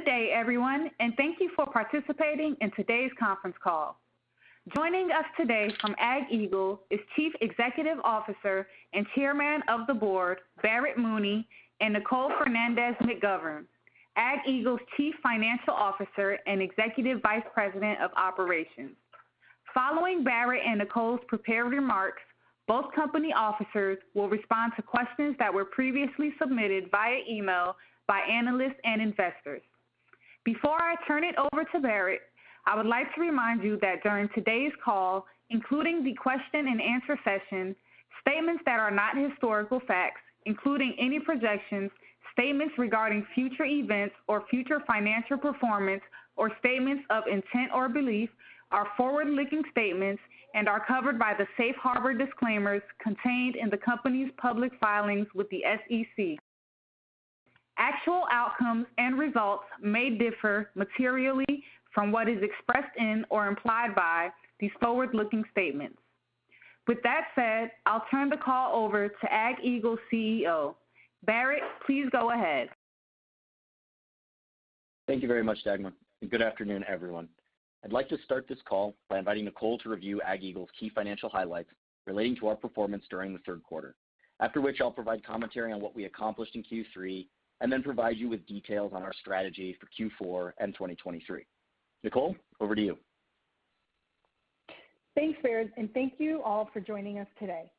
Good day, everyone, and thank you for participating in today's conference call. Joining us today from AgEagle is Chief Executive Officer and Chairman of the Board, Barrett Mooney, and Nicole Fernandez-McGovern, AgEagle's Chief Financial Officer and Executive Vice President of Operations. Following Barrett and Nicole's prepared remarks, both company officers will respond to questions that were previously submitted via email by analysts and investors. Before I turn it over to Barrett, I would like to remind you that during today's call, including the question and answer session, statements that are not historical facts, including any projections, statements regarding future events or future financial performance, or statements of intent or belief, are forward-looking statements and are covered by the safe harbor disclaimers contained in the company's public filings with the SEC. Actual outcomes and results may differ materially from what is expressed in or implied by these forward-looking statements. With that said, I'll turn the call over to AgEagle CEO. Barrett, please go ahead. Thank you very much, Dagmar, and good afternoon, everyone. I'd like to start this call by inviting Nicole to review AgEagle's key financial highlights relating to our performance during the third quarter, after which I'll provide commentary on what we accomplished in Q3 and then provide you with details on our strategy for Q4 and 2023. Nicole, over to you. Thanks, Barrett, and thank you all for joining us today.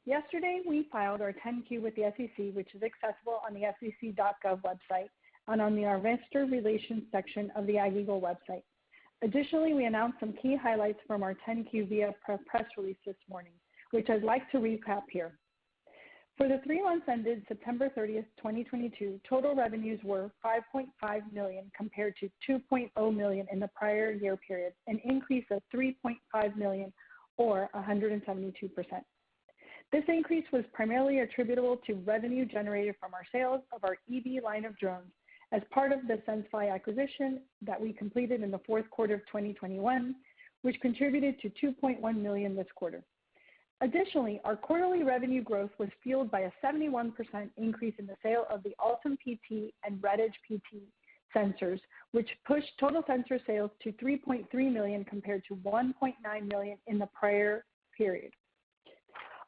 Yesterday, we filed our 10-Q with the SEC, which is accessible on the sec.gov website and on the Investor Relations section of the AgEagle website. Additionally, we announced some key highlights from our 10-Q via press release this morning, which I'd like to recap here. For the 3 months ended September 30th, 2022, total revenues were $5.5 million compared to $2.0 million in the prior year period, an increase of $3.5 million or 172%. This increase was primarily attributable to revenue generated from our sales of our EV line of drones as part of the SenseFly acquisition that we completed in the fourth quarter of 2021, which contributed to $2.1 million this quarter. Additionally, our quarterly revenue growth was fueled by a 71% increase in the sale of the Altum PT and Red Edge PT sensors, which pushed total sensor sales to $3.3 million compared to $1.9 million in the prior period.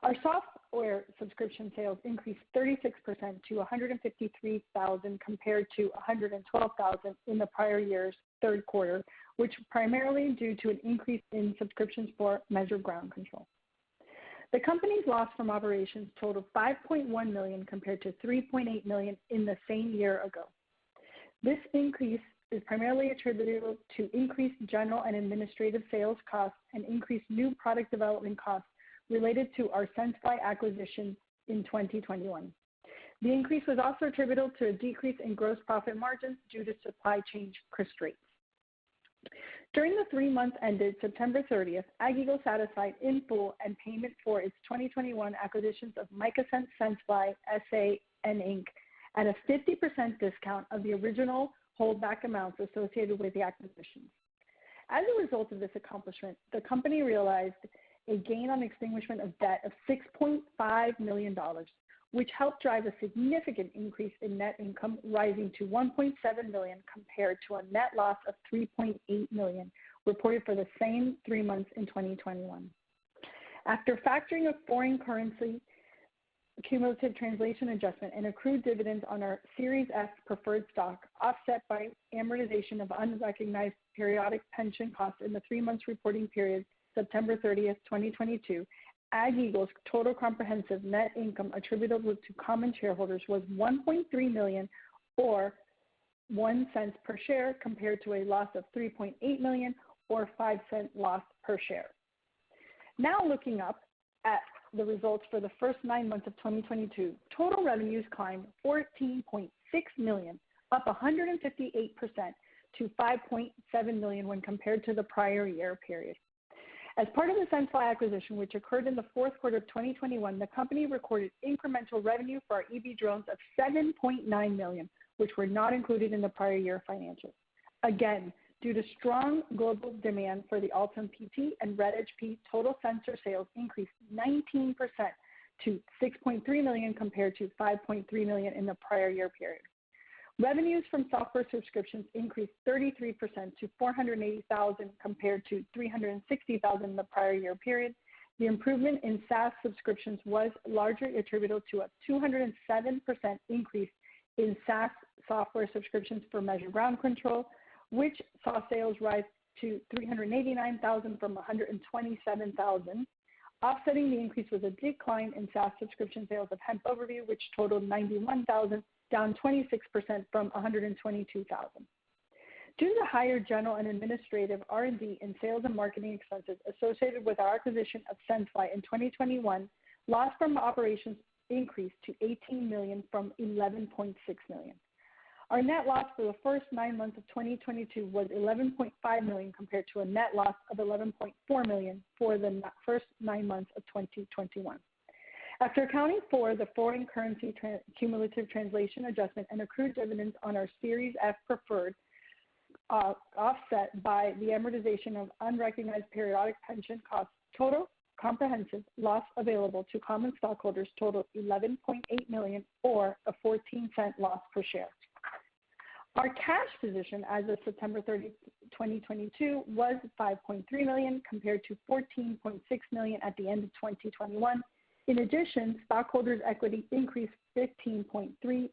Our software subscription sales increased 36% to $153,000 compared to $112,000 in the prior year's third quarter, which primarily due to an increase in subscriptions for Measured Ground Control. The company's loss from operations totaled $5.1 million compared to $3.8 million in the same year ago. This increase is primarily attributable to increased general and administrative sales costs and increased new product development costs related to our SenseFly acquisition in 2021. The increase was also attributable to a decrease in gross profit margins due to supply chain constraints. During the 3 months ended September 30th, AgEagle satisfied in full and payment for its 2021 acquisitions of MicaSense, SenseFly, SA, and Inc. at a 50% discount of the original holdback amounts associated with the acquisitions. As a result of this accomplishment, the company realized a gain on extinguishment of debt of $6.5 million, which helped drive a significant increase in net income, rising to $1.7 million compared to a net loss of $3.8 million reported for the same 3 months in 2021. After factoring a foreign currency cumulative translation adjustment and accrued dividends on our Series F preferred stock, offset by amortization of unrecognized periodic pension costs in the 3 months reporting period, September 30th, 2022, AgEagle's total comprehensive net income attributable to common shareholders was $1.3 million or 1 cent per share compared to a loss of $3.8 million or 5-cent loss per share. Now looking up at the results for the first 9 months of 2022, total revenues climbed $14.6 million, up 158% to $5.7 million when compared to the prior year period. As part of the SenseFly acquisition, which occurred in the fourth quarter of 2021, the company recorded incremental revenue for our EV drones of $7.9 million, which were not included in the prior year financials. Again, due to strong global demand for the Altum PT and Red Edge P, total sensor sales increased 19% to $6.3 million compared to $5.3 million in the prior year period. Revenues from software subscriptions increased 33% to $480,000 compared to $360,000 in the prior year period. The improvement in SaaS subscriptions was largely attributable to a 207% increase in SaaS software subscriptions for Measure Ground Control, which saw sales rise to $389,000 from $127,000. Offsetting the increase was a decline in SaaS subscription sales of Hemp Overview, which totaled $91,000, down 26% from $122,000. Due to the higher general and administrative R&D and sales and marketing expenses associated with our acquisition of SenseFly in 2021, loss from operations increased to $18 million from $11.6 million. Our net loss for the first 9 months of 2022 was $11.5 million compared to a net loss of $11.4 million for the first 9 months of 2021. After accounting for the foreign currency cumulative translation adjustment and accrued dividends on our Series F preferred, offset by the amortization of unrecognized periodic pension costs, total comprehensive loss available to common stockholders totaled $11.8 million, or a 14-cent loss per share. Our cash position as of September 30, 2022 was $5.3 million compared to $14.6 million at the end of 2021. In addition, stockholders' equity increased 15.3%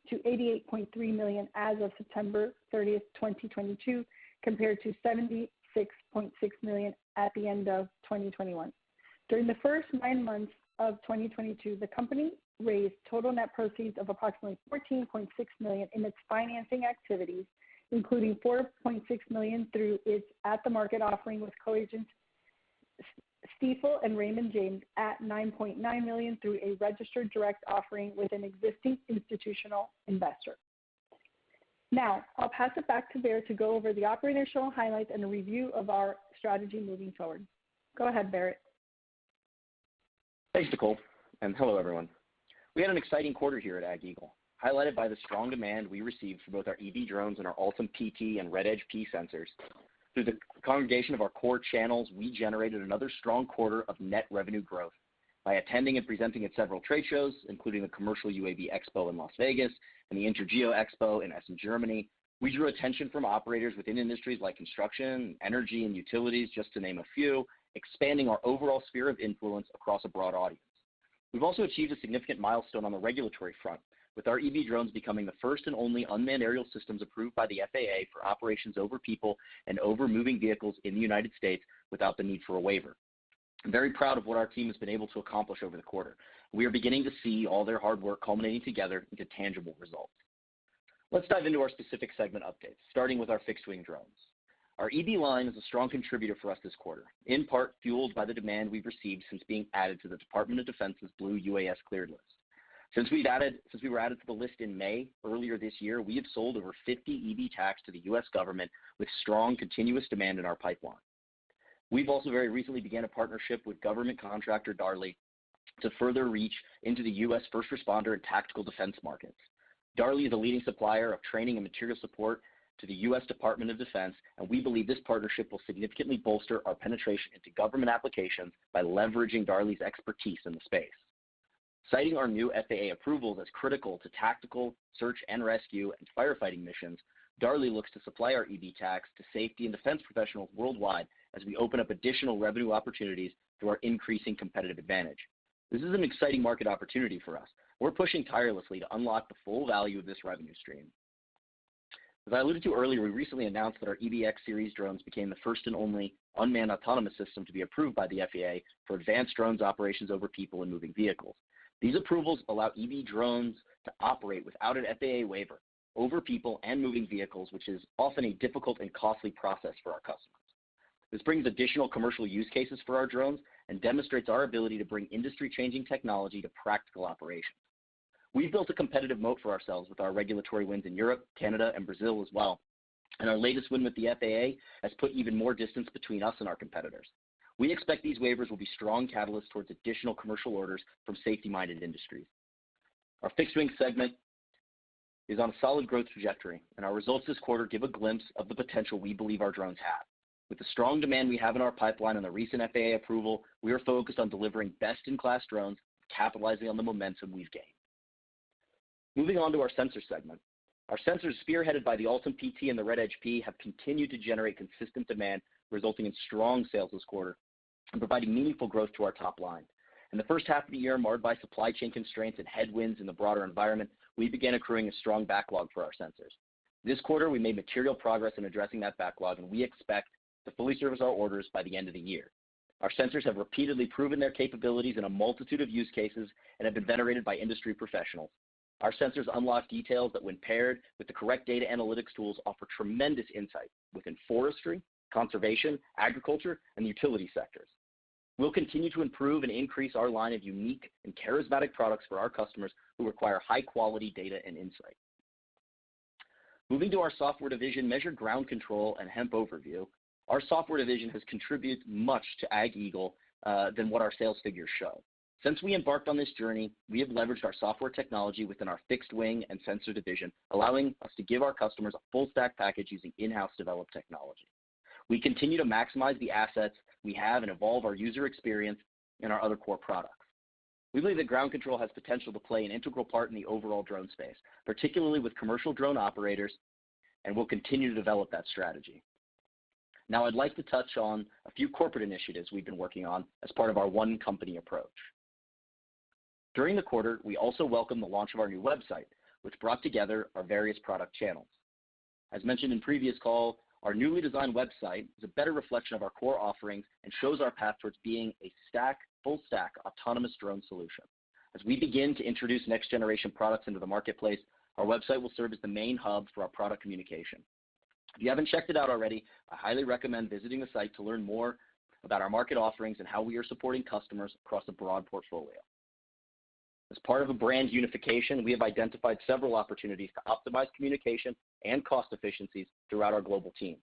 to $88.3 million as of September 30, 2022, compared to $76.6 million at the end of 2021. During the first 9 months of 2022, the company raised total net proceeds of approximately $14.6 million in its financing activities, including $4.6 million through its at-the-market offering with co-agents Stifel and Raymond James, at $9.9 million through a registered direct offering with an existing institutional investor. Now, I'll pass it back to Barrett to go over the operational highlights and a review of our strategy moving forward. Go ahead, Barrett. Thanks, Nicole, and hello, everyone. We had an exciting quarter here at AgEagle, highlighted by the strong demand we received for both our EV drones and our Ultim PT and Red Edge P sensors. Through the congregation of our core channels, we generated another strong quarter of net revenue growth. By attending and presenting at several trade shows, including the Commercial UAV Expo in Las Vegas and the Intergeo Expo in Essen, Germany, we drew attention from operators within industries like construction, energy, and utilities, just to name a few, expanding our overall sphere of influence across a broad audience. We've also achieved a significant milestone on the regulatory front, with our EV drones becoming the first and only unmanned aerial systems approved by the FAA for operations over people and over moving vehicles in the United States without the need for a waiver. I'm very proud of what our team has been able to accomplish over the quarter. We are beginning to see all their hard work culminating together into tangible results. Let's dive into our specific segment updates, starting with our fixed-wing drones. Our EB line is a strong contributor for us this quarter, in part fueled by the demand we've received since being added to the Department of Defense's Blue UAS cleared list. Since we were added to the list in May earlier this year, we have sold over 50 EB tacs to the U.S. government with strong continuous demand in our pipeline. We've also very recently began a partnership with government contractor Darley to further reach into the U.S. first responder and tactical defense markets. Darley is a leading supplier of training and material support to the U.S. Department of Defense, and we believe this partnership will significantly bolster our penetration into government applications by leveraging Darley's expertise in the space. Citing our new FAA approvals as critical to tactical, search and rescue, and firefighting missions, Darley looks to supply our EB tacs to safety and defense professionals worldwide as we open up additional revenue opportunities through our increasing competitive advantage. This is an exciting market opportunity for us. We're pushing tirelessly to unlock the full value of this revenue stream. As I alluded to earlier, we recently announced that our EBX series drones became the first and only unmanned autonomous system to be approved by the FAA for advanced drones operations over people and moving vehicles. These approvals allow EB drones to operate without an FAA waiver over people and moving vehicles, which is often a difficult and costly process for our customers. This brings additional commercial use cases for our drones and demonstrates our ability to bring industry-changing technology to practical operations. We've built a competitive moat for ourselves with our regulatory wins in Europe, Canada, and Brazil as well. And our latest win with the FAA has put even more distance between us and our competitors. We expect these waivers will be strong catalysts towards additional commercial orders from safety-minded industries. Our fixed-wing segment is on a solid growth trajectory, and our results this quarter give a glimpse of the potential we believe our drones have. With the strong demand we have in our pipeline and the recent FAA approval, we are focused on delivering best-in-class drones, capitalizing on the momentum we've gained. Moving on to our sensor segment. Our sensors, spearheaded by the Altum PT and the Red Edge P, have continued to generate consistent demand, resulting in strong sales this quarter and providing meaningful growth to our top line. In the first half of the year, marred by supply chain constraints and headwinds in the broader environment, we began accruing a strong backlog for our sensors. This quarter, we made material progress in addressing that backlog, and we expect to fully service our orders by the end of the year. Our sensors have repeatedly proven their capabilities in a multitude of use cases and have been venerated by industry professionals. Our sensors unlock details that, when paired with the correct data analytics tools, offer tremendous insight within forestry, conservation, agriculture, and the utility sectors. We'll continue to improve and increase our line of unique and charismatic products for our customers who require high-quality data and insight. Moving to our software division, Measured Ground Control and Hemp Overview, our software division has contributed much to AgEagle than what our sales figures show. Since we embarked on this journey, we have leveraged our software technology within our fixed wing and sensor division, allowing us to give our customers a full stack package using in-house developed technology. We continue to maximize the assets we have and evolve our user experience in our other core products. We believe that ground control has potential to play an integral part in the overall drone space, particularly with commercial drone operators, and we'll continue to develop that strategy. Now, I'd like to touch on a few corporate initiatives we've been working on as part of our one company approach. During the quarter, we also welcomed the launch of our new website, which brought together our various product channels. As mentioned in previous call, our newly designed website is a better reflection of our core offerings and shows our path towards being a full stack autonomous drone solution. As we begin to introduce next generation products into the marketplace, our website will serve as the main hub for our product communication. If you haven't checked it out already, I highly recommend visiting the site to learn more about our market offerings and how we are supporting customers across a broad portfolio. As part of a brand unification, we have identified several opportunities to optimize communication and cost efficiencies throughout our global team.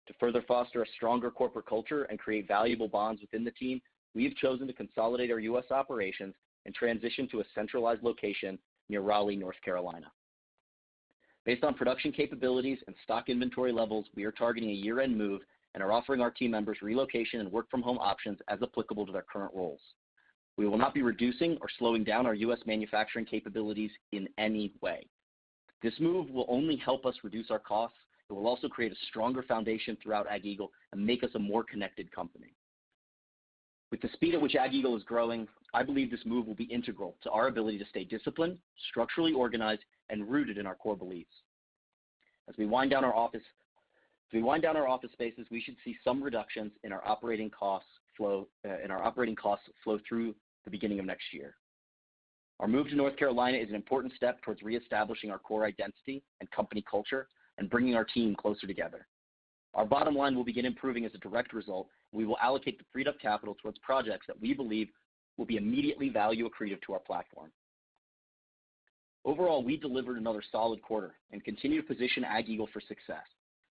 To further foster a stronger corporate culture and create valuable bonds within the team, we have chosen to consolidate our U.S. operations and transition to a centralized location near Raleigh, North Carolina. Based on production capabilities and stock inventory levels, we are targeting a year-end move and are offering our team members relocation and work-from-home options as applicable to their current roles. We will not be reducing or slowing down our U.S. manufacturing capabilities in any way. This move will only help us reduce our costs. It will also create a stronger foundation throughout AgEagle and make us a more connected company. With the speed at which AgEagle is growing, I believe this move will be integral to our ability to stay disciplined, structurally organized, and rooted in our core beliefs. As we wind down our office spaces, we should see some reductions in our operating costs flow through the beginning of next year. Our move to North Carolina is an important step towards reestablishing our core identity and company culture and bringing our team closer together. Our bottom line will begin improving as a direct result. We will allocate the freed up capital towards projects that we believe will be immediately value accretive to our platform. Overall, we delivered another solid quarter and continue to position AgEagle for success.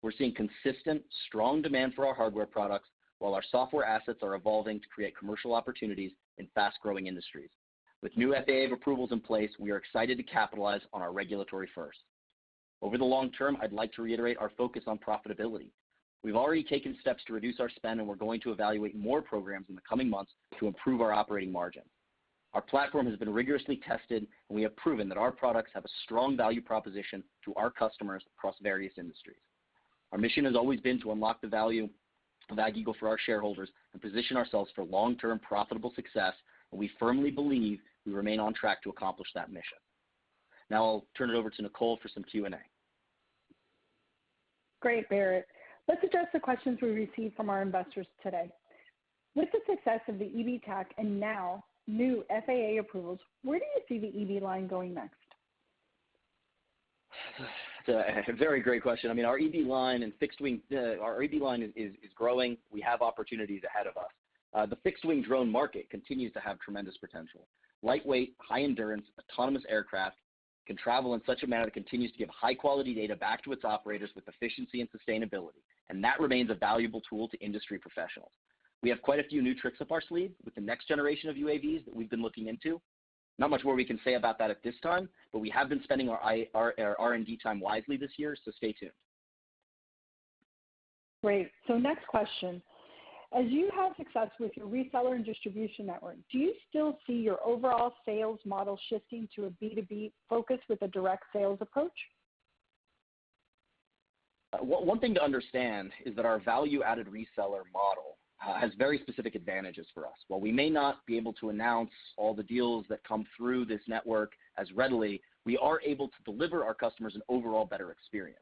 We're seeing consistent, strong demand for our hardware products, while our software assets are evolving to create commercial opportunities in fast-growing industries. With new FAA approvals in place, we are excited to capitalize on our regulatory first. Over the long term, I'd like to reiterate our focus on profitability. We've already taken steps to reduce our spend, and we're going to evaluate more programs in the coming months to improve our operating margin. Our platform has been rigorously tested, and we have proven that our products have a strong value proposition to our customers across various industries. Our mission has always been to unlock the value of AgEagle for our shareholders and position ourselves for long-term profitable success, and we firmly believe we remain on track to accomplish that mission. Now I'll turn it over to Nicole for some Q&A. Great, Barrett. Let's address the questions we received from our investors today. With the success of the EV-TAC and now new FAA approvals, where do you see the EV line going next? It's a very great question. I mean, our EV line and fixed wing, our EV line is growing. We have opportunities ahead of us. The fixed wing drone market continues to have tremendous potential. Lightweight, high endurance, autonomous aircraft can travel in such a manner that continues to give high quality data back to its operators with efficiency and sustainability. And that remains a valuable tool to industry professionals. We have quite a few new tricks up our sleeve with the next generation of UAVs that we've been looking into. Not much more we can say about that at this time, but we have been spending our R&D time wisely this year, so stay tuned. Great. So next question. As you have success with your reseller and distribution network, do you still see your overall sales model shifting to a B2B focus with a direct sales approach? One thing to understand is that our value-added reseller model has very specific advantages for us. While we may not be able to announce all the deals that come through this network as readily, we are able to deliver our customers an overall better experience.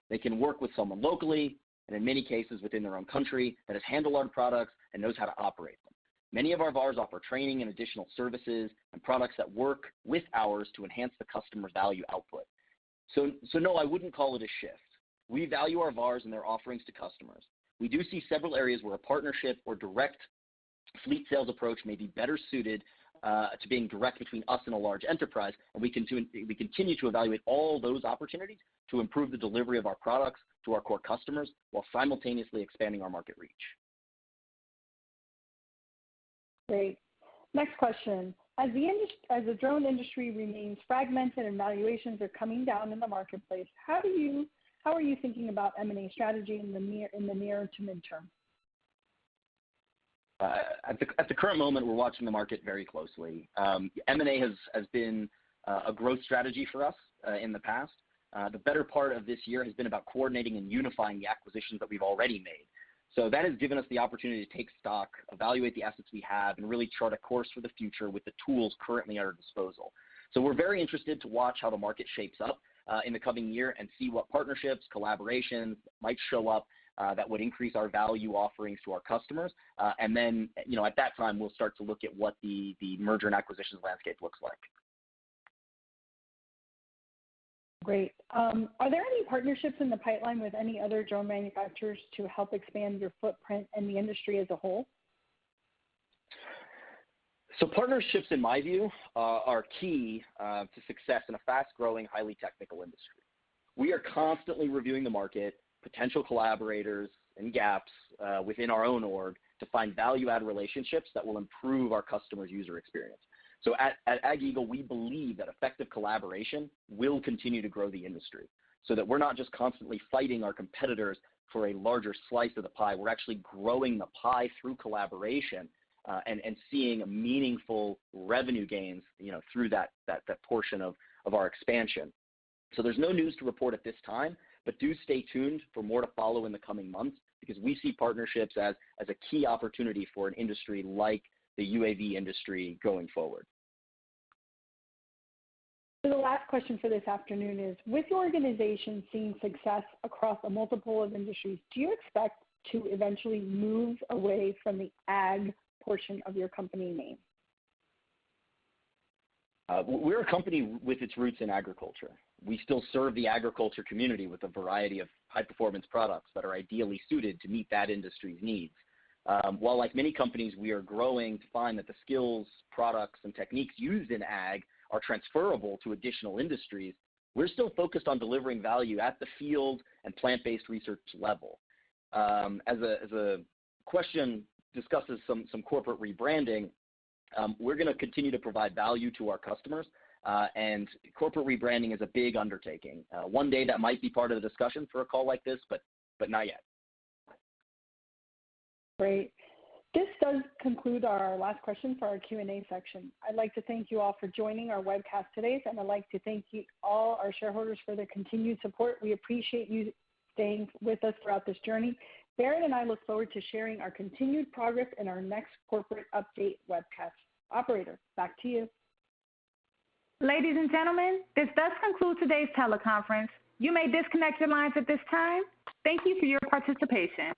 They can work with someone locally, and in many cases within their own country, that has handled our products and knows how to operate them. Many of our VARs offer training and additional services and products that work with ours to enhance the customer's value output. So no, I wouldn't call it a shift. We value our VARs and their offerings to customers. We do see several areas where a partnership or direct fleet sales approach may be better suited to being direct between us and a large enterprise, and we continue to evaluate all those opportunities to improve the delivery of our products to our core customers while simultaneously expanding our market reach. Great. Next question. As the drone industry remains fragmented and valuations are coming down in the marketplace, how are you thinking about M&A strategy in the near to midterm? At the current moment, we're watching the market very closely. M&A has been a growth strategy for us in the past. The better part of this year has been about coordinating and unifying the acquisitions that we've already made. So that has given us the opportunity to take stock, evaluate the assets we have, and really chart a course for the future with the tools currently at our disposal. So we're very interested to watch how the market shapes up in the coming year and see what partnerships, collaborations might show up that would increase our value offerings to our customers. And then, at that time, we'll start to look at what the merger and acquisitions landscape looks like. Great. Are there any partnerships in the pipeline with any other drone manufacturers to help expand your footprint in the industry as a whole? So partnerships, in my view, are key to success in a fast-growing, highly technical industry. We are constantly reviewing the market, potential collaborators, and gaps within our own org to find value-add relationships that will improve our customers' user experience. So at AgEagle, we believe that effective collaboration will continue to grow the industry so that we're not just constantly fighting our competitors for a larger slice of the pie. We're actually growing the pie through collaboration and seeing a meaningful revenue gains, through that portion of our expansion. So there's no news to report at this time, but do stay tuned for more to follow in the coming months because we see partnerships as a key opportunity for an industry like the UAV industry going forward. So the last question for this afternoon is, with your organization seeing success across a multiple of industries, do you expect to eventually move away from the ag portion of your company name? We're a company with its roots in agriculture. We still serve the agriculture community with a variety of high-performance products that are ideally suited to meet that industry's needs. While like many companies, we are growing to find that the skills, products, and techniques used in ag are transferable to additional industries, we're still focused on delivering value at the field and plant-based research level. As a question discusses some corporate rebranding, we're going to continue to provide value to our customers, and corporate rebranding is a big undertaking. One day that might be part of the discussion for a call like this, but not yet. Great. This does conclude our last question for our Q&A section. I'd like to thank you all for joining our webcast today, and I'd like to thank you all our shareholders for their continued support. We appreciate you staying with us throughout this journey. Barrett and I look forward to sharing our continued progress in our next corporate update webcast. Operator, back to you. Ladies and gentlemen, this does conclude today's teleconference. You may disconnect your lines at this time. Thank you for your participation.